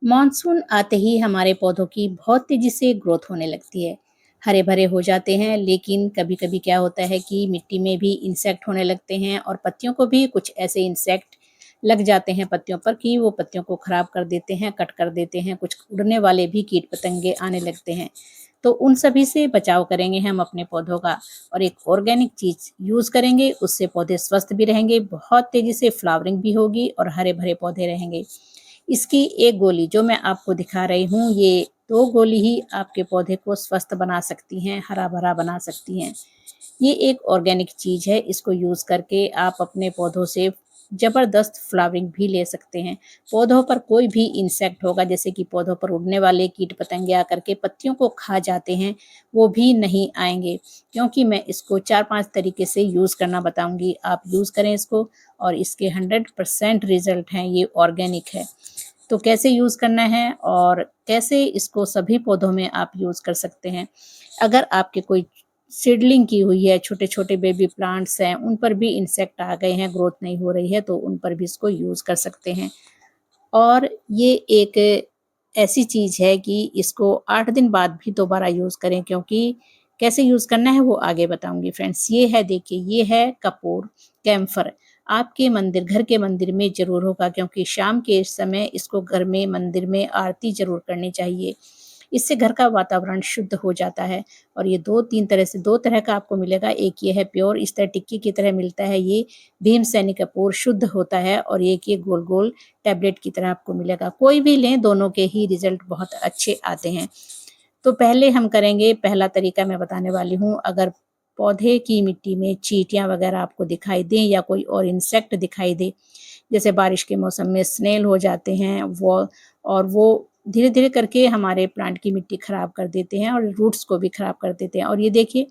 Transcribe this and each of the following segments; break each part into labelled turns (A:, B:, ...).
A: Monsoon आते ही हमारे पौधों की बहुत तेज़ी से ग्रोथ होने लगती है। हरे-भरे हो जाते हैं, लेकिन कभी-कभी क्या होता है कि मिट्टी में भी इंसेक्ट होने लगते हैं और पत्तियों को भी कुछ ऐसे इंसेक्ट लग जाते हैं पत्तियों पर कि वो पत्तियों को खराब कर देते हैं, कट कर देते हैं। कुछ उड़ने वाले भी कीट-पतंगे आने लगते हैं। तो उन सभी से बचाव करेंगे हम अपने पौधों का और एक ऑर्गेनिक चीज़ यूज़ करेंगे, उससे पौधे स्वस्थ भी रहेंगे, बहुत तेज़ी से फ्लावरिंग भी होगी और हरे-भरे पौधे रहेंगे। इसकी एक गोली जो मैं आपको दिखा रही हूँ, ये 2 गोली ही आपके पौधे को स्वस्थ बना सकती हैं, हरा-भरा बना सकती हैं। ये एक ऑर्गेनिक चीज़ है, इसको यूज़ करके आप अपने पौधों से ज़बरदस्त फ्लावरिंग भी ले सकते हैं। पौधों पर कोई भी इंसेक्ट होगा, जैसे कि पौधों पर उड़ने वाले कीट-पतंगे आकर के पत्तियों को खा जाते हैं, वो भी नहीं आएँगे, क्योंकि मैं इसको 4-5 तरीके से यूज़ करना बताऊँगी। आप यूज़ करें इसको और इसके 100% रिज़ल्ट हैं, ये ऑर्गेनिक है। तो कैसे यूज़ करना है और कैसे इसको सभी पौधों में आप यूज़ कर सकते हैं। अगर आपके कोई सीडलिंग की हुई है, छोटे-छोटे बेबी प्लांट्स हैं, उन पर भी इंसेक्ट आ गए हैं, ग्रोथ नहीं हो रही है, तो उन पर भी इसको यूज़ कर सकते हैं। और ये एक ऐसी चीज़ है कि इसको 8 दिन बाद भी दोबारा यूज़ करें, क्योंकि कैसे यूज़ करना है वो आगे बताऊँगी फ्रेंड्स। ये है देखिए, ये है कपूर, कैम्फर। आपके मंदिर घर के मंदिर में ज़रूर होगा, क्योंकि शाम के समय इसको घर में मंदिर में आरती ज़रूर करनी चाहिए। इससे घर का वातावरण शुद्ध हो जाता है और ये 2-3 तरह से 2 तरह का आपको मिलेगा। एक ये है प्योर, इस तरह टिक्की की तरह मिलता है ये, भीमसेनी कपूर शुद्ध होता है और एक ये गोल-गोल टैबलेट की तरह आपको मिलेगा। कोई भी लें, दोनों के ही रिज़ल्ट बहुत अच्छे आते हैं। तो पहले हम करेंगे, पहला तरीका मैं बताने वाली हूँ। अगर पौधे की मिट्टी में चींटियाँ वगैरह आपको दिखाई दें या कोई और इंसेक्ट दिखाई दे, जैसे बारिश के मौसम में स्नेल हो जाते हैं वो धीरे-धीरे करके हमारे प्लांट की मिट्टी खराब कर देते हैं और रूट्स को भी खराब कर देते हैं। और ये देखिए,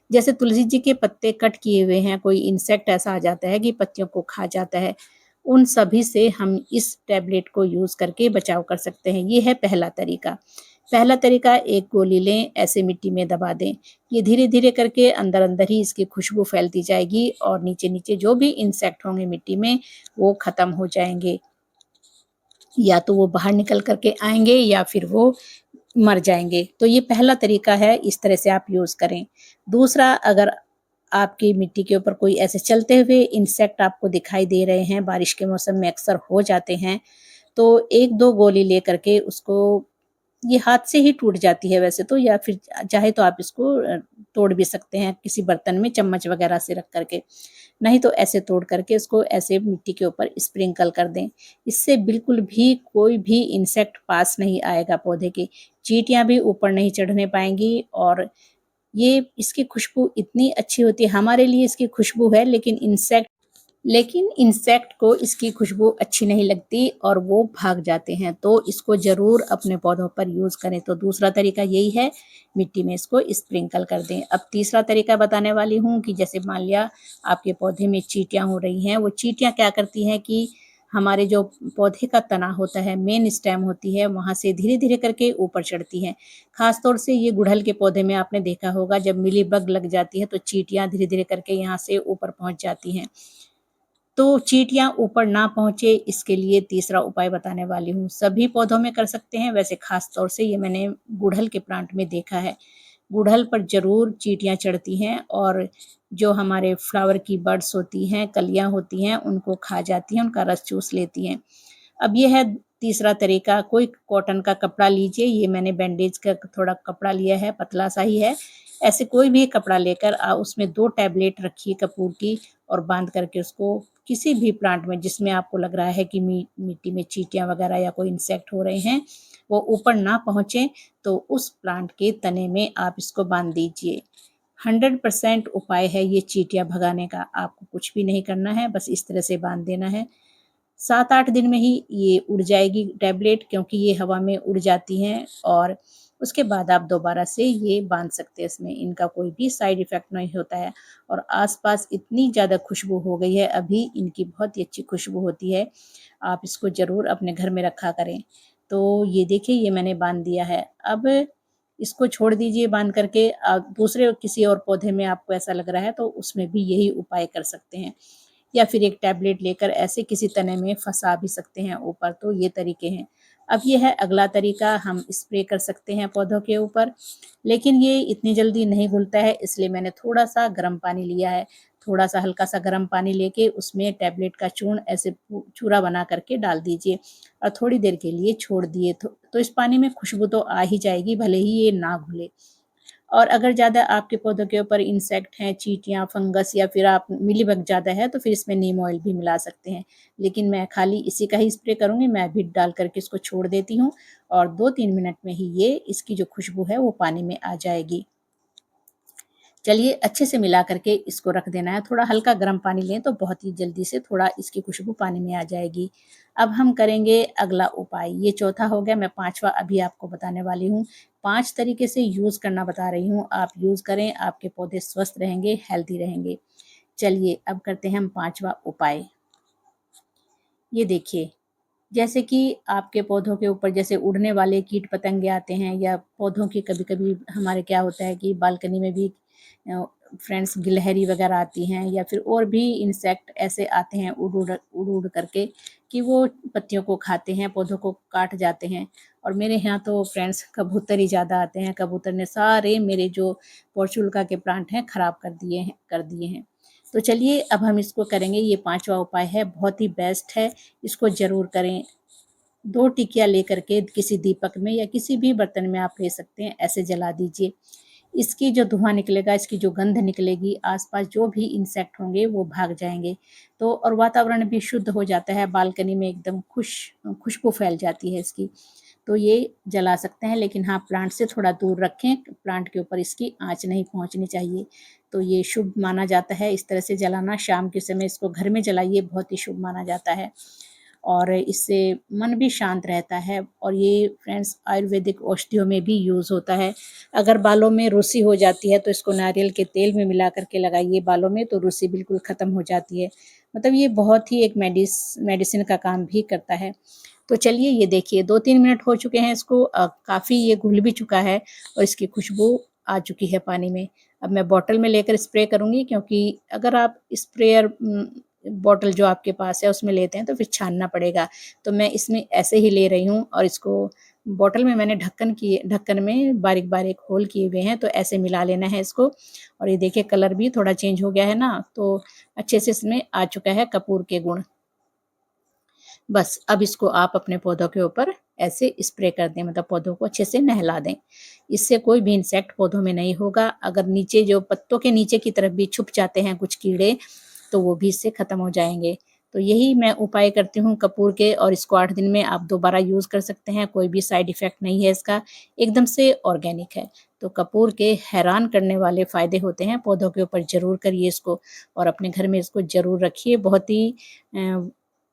A: जैसे तुलसी जी के पत्ते कट किए हुए हैं, कोई इंसेक्ट ऐसा आ जाता है कि पत्तियों को खा जाता है। उन सभी से हम इस टैबलेट को यूज़ करके बचाव कर सकते हैं। ये है पहला तरीका। पहला तरीका, एक गोली लें, ऐसे मिट्टी में दबा दें। ये धीरे-धीरे करके अंदर-अंदर ही इसकी खुशबू फैलती जाएगी और नीचे-नीचे जो भी इंसेक्ट होंगे मिट्टी में, वो खत्म हो जाएँगे। या तो वो बाहर निकल कर के आएँगे या फिर वो मर जाएँगे। तो ये पहला तरीका है, इस तरह से आप यूज़ करें। दूसरा, अगर आपकी मिट्टी के ऊपर कोई ऐसे चलते हुए इंसेक्ट आपको दिखाई दे रहे हैं, बारिश के मौसम में अक्सर हो जाते हैं, तो 1-2 गोली लेकर के उसको, ये हाथ से ही टूट जाती है वैसे तो, या फिर चाहे तो आप इसको तोड़ भी सकते हैं किसी बर्तन में चम्मच वगैरह से रख कर के। नहीं तो ऐसे तोड़ करके इसको ऐसे मिट्टी के ऊपर स्प्रिंकल कर दें। इससे बिल्कुल भी कोई भी इंसेक्ट पास नहीं आएगा पौधे के। चींटियाँ भी ऊपर नहीं चढ़ने पाएँगी और ये इसकी खुशबू इतनी अच्छी होती है, हमारे लिए इसकी खुशबू है, लेकिन इंसेक्ट को इसकी खुशबू अच्छी नहीं लगती और वो भाग जाते हैं। तो इसको ज़रूर अपने पौधों पर यूज़ करें। तो दूसरा तरीका यही है, मिट्टी में इसको स्प्रिंकल कर दें। अब तीसरा तरीका बताने वाली हूँ कि जैसे मान लिया आपके पौधे में चींटियाँ हो रही हैं, वो चींटियाँ क्या करती हैं कि हमारे जो पौधे का तना होता है, मेन स्टेम होती है, वहाँ से धीरे-धीरे करके ऊपर चढ़ती हैं। ख़ास तौर से ये गुड़हल के पौधे में आपने देखा होगा, जब मिलीबग लग जाती है तो चींटियाँ धीरे-धीरे करके यहाँ से ऊपर पहुँच जाती हैं। तो चींटियाँ ऊपर ना पहुँचे, इसके लिए तीसरा उपाय बताने वाली हूँ। सभी पौधों में कर सकते हैं, वैसे ख़ास तौर से ये मैंने गुड़हल के प्लांट में देखा है। गुड़हल पर ज़रूर चींटियाँ चढ़ती हैं और जो हमारे फ्लावर की बड्स होती हैं, कलियाँ होती हैं, उनको खा जाती हैं, उनका रस चूस लेती हैं। अब ये है तीसरा तरीका, कोई कॉटन का कपड़ा लीजिए, ये मैंने बैंडेज का थोड़ा कपड़ा लिया है, पतला-सा ही है। ऐसे कोई भी कपड़ा लेकर उसमें 2 टैबलेट रखिए कपूर की और बाँध करके उसको किसी भी प्लांट में जिसमें आपको लग रहा है कि मिट्टी में चींटियाँ वगैरह या कोई इंसेक्ट हो रहे हैं, वो ऊपर ना पहुँचे, तो उस प्लांट के तने में आप इसको बाँध दीजिए। 100% उपाय है ये चींटियाँ भगाने का, आपको कुछ भी नहीं करना है, बस इस तरह से बाँध देना है। 7-8 दिन में ही ये उड़ जाएगी टैबलेट, क्योंकि ये हवा में उड़ जाती हैं और उसके बाद आप दोबारा से ये बाँध सकते हैं इसमें, इनका कोई भी साइड इफ़ेक्ट नहीं होता है। और आस-पास इतनी ज़्यादा खुशबू हो गई है अभी, इनकी बहुत ही अच्छी खुशबू होती है। आप इसको ज़रूर अपने घर में रखा करें। तो ये देखिए, ये मैंने बाँध दिया है। अब इसको छोड़ दीजिए बाँध करके, दूसरे किसी और पौधे में आपको ऐसा लग रहा है तो उसमें भी यही उपाय कर सकते हैं। या फिर एक टैबलेट लेकर ऐसे किसी तने में फँसा भी सकते हैं ऊपर, तो ये तरीके हैं। अब ये है अगला तरीका, हम स्प्रे कर सकते हैं पौधों के ऊपर, लेकिन ये इतनी जल्दी नहीं घुलता है, इसलिए मैंने थोड़ा-सा गर्म पानी लिया है। थोड़ा-सा हल्का-सा गर्म पानी लेके उसमें टैबलेट का चूर्ण ऐसे चूरा बना करके डाल दीजिए और थोड़ी देर के लिए छोड़ दिए तो इस पानी में खुशबू तो आ ही जाएगी, भले ही ये ना घुले। और अगर ज़्यादा आपके पौधों के ऊपर इंसेक्ट हैं, चींटियाँ, फंगस या फिर आप मिलीबग ज़्यादा है तो फिर इसमें नीम ऑयल भी मिला सकते हैं। लेकिन मैं खाली इसी का ही स्प्रे करूँगी, मैं अभी डाल करके इसको छोड़ देती हूँ और 2-3 मिनट में ही ये इसकी जो खुशबू है वो पानी में आ जाएगी। चलिए अच्छे से मिला करके इसको रख देना है। थोड़ा हल्का गर्म पानी लें तो बहुत ही जल्दी से थोड़ा इसकी खुशबू पानी में आ जाएगी। अब हम करेंगे अगला उपाय। ये चौथा हो गया, मैं 5वां अभी आपको बताने वाली हूँ। 5 तरीके से यूज़ करना बता रही हूँ, आप यूज़ करें, आपके पौधे स्वस्थ रहेंगे, हेल्दी रहेंगे। चलिए अब करते हैं हम 5वां उपाय। ये देखिए, जैसे कि आपके पौधों के ऊपर जैसे उड़ने वाले कीट-पतंगे आते हैं या पौधों की कभी-कभी हमारे क्या होता है कि बालकनी में भी फ्रेंड्स गिलहरी वगैरह आती हैं या फिर और भी इंसेक्ट ऐसे आते हैं उड़-उड़ करके कि वो पत्तियों को खाते हैं, पौधों को काट जाते हैं। और मेरे यहाँ तो फ्रेंड्स कबूतर ही ज़्यादा आते हैं, कबूतर ने सारे मेरे जो पोर्चुलका के प्लांट हैं खराब कर दिए हैं। तो चलिए अब हम इसको करेंगे, ये 5वां उपाय है, बहुत ही बेस्ट है, इसको ज़रूर करें। 2 टिकिया लेकर के किसी दीपक में या किसी भी बर्तन में आप ले सकते हैं, ऐसे जला दीजिए। इसकी जो धुआँ निकलेगा, इसकी जो गंध निकलेगी, आस-पास जो भी इंसेक्ट होंगे वो भाग जाएँगे। तो और वातावरण भी शुद्ध हो जाता है, बालकनी में एकदम खुशबू फैल जाती है इसकी। तो ये जला सकते हैं, लेकिन हाँ, प्लांट से थोड़ा दूर रखें, प्लांट के ऊपर इसकी आँच नहीं पहुँचनी चाहिए। तो ये शुभ माना जाता है इस तरह से जलाना, शाम के समय इसको घर में जलाइए, बहुत ही शुभ माना जाता है। और इससे मन भी शांत रहता है और ये फ्रेंड्स आयुर्वेदिक औषधियों में भी यूज़ होता है। अगर बालों में रुसी हो जाती है तो इसको नारियल के तेल में मिला कर के लगाइए बालों में, तो रुसी बिल्कुल ख़त्म हो जाती है। मतलब ये बहुत ही एक मेडिसिन का काम भी करता है। तो चलिए ये देखिए 2-3 मिनट हो चुके हैं इसको, काफ़ी ये घुल भी चुका है और इसकी खुशबू आ चुकी है पानी में। अब मैं बॉटल में लेकर स्प्रे करूँगी, क्योंकि अगर आप स्प्रेयर बॉटल जो आपके पास है उसमें लेते हैं तो फिर छानना पड़ेगा। तो मैं इसमें ऐसे ही ले रही हूँ और इसको बॉटल में मैंने ढक्कन में बारीक-बारीक होल किए हुए हैं, तो ऐसे मिला लेना है इसको। और ये देखिए कलर भी थोड़ा चेंज हो गया है ना, तो अच्छे से इसमें आ चुका है कपूर के गुण। बस अब इसको आप अपने पौधों के ऊपर ऐसे स्प्रे कर दें, मतलब पौधों को अच्छे से नहला दें। इससे कोई भी इंसेक्ट पौधों में नहीं होगा। अगर नीचे जो पत्तों के नीचे की तरफ भी छुप जाते हैं कुछ कीड़े, तो वो भी इससे ख़त्म हो जाएँगे। तो यही मैं उपाय करती हूँ कपूर के, और इसको 8 दिन में आप दोबारा यूज़ कर सकते हैं, कोई भी साइड इफ़ेक्ट नहीं है इसका, एकदम से ऑर्गेनिक है। तो कपूर के हैरान करने वाले फ़ायदे होते हैं, पौधों के ऊपर ज़रूर करिए इसको और अपने घर में इसको ज़रूर रखिए। बहुत ही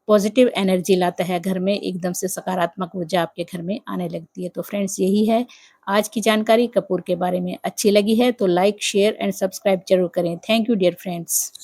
A: पॉज़िटिव एनर्जी लाता है घर में, एकदम से सकारात्मक ऊर्जा आपके घर में आने लगती है। तो फ्रेंड्स यही है आज की जानकारी कपूर के बारे में। अच्छी लगी है तो लाइक, शेयर एंड सब्सक्राइब ज़रूर करें। Thank you dear friends.